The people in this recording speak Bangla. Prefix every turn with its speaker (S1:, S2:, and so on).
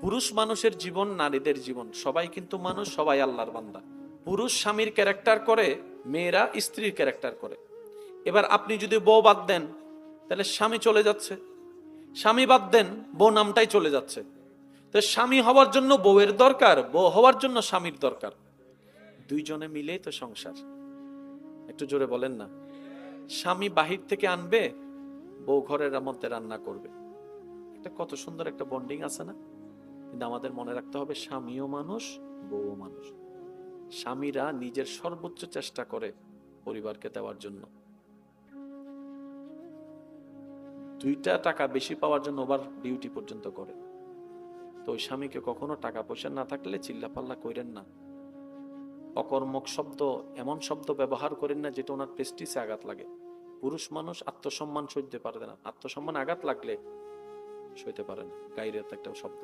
S1: পুরুষ মানুষের জীবন, নারীদের জীবন, সবাই কিন্তু মানুষ, সবাই আল্লাহর বান্দা। পুরুষ স্বামীর ক্যারেক্টার করে, মেয়েরা স্ত্রীর ক্যারেক্টার করে। এবার আপনি যদি বউ বাদ দেন তাহলে স্বামী চলে যাচ্ছে, স্বামী বাদ দেন বউ নামটাই চলে যাচ্ছে। তো স্বামী হওয়ার জন্য বউয়ের দরকার, বউ হওয়ার জন্য স্বামীর দরকার। দুইজনে মিলেই তো সংসার। একটু জোরে বলেন না। স্বামী বাহির থেকে আনবে, বউ ঘরের মধ্যে রান্না করবে। এটা কত সুন্দর একটা বন্ডিং আছে না? কিন্তু আমাদের মনে রাখতে হবে, স্বামীও মানুষ, বউও মানুষ। স্বামীরা নিজের সর্বোচ্চ চেষ্টা করে পরিবারকে দেওয়ার জন্য, দুইটা টাকা বেশি পাওয়ার জন্য ওভার ডিউটি পর্যন্ত করে। তো ওই স্বামীকে কখনো টাকা পয়সা না থাকলে চিল্লাপাল্লা কইরেন না, অকর্মক শব্দ, এমন শব্দ ব্যবহার করেন না যেটা ওনার প্রেস্টিজে আঘাত লাগে। পুরুষ মানুষ আত্মসম্মান সইতে পারে না, আত্মসম্মান আঘাত লাগলে সইতে পারে না, গাইরে একটা শব্দ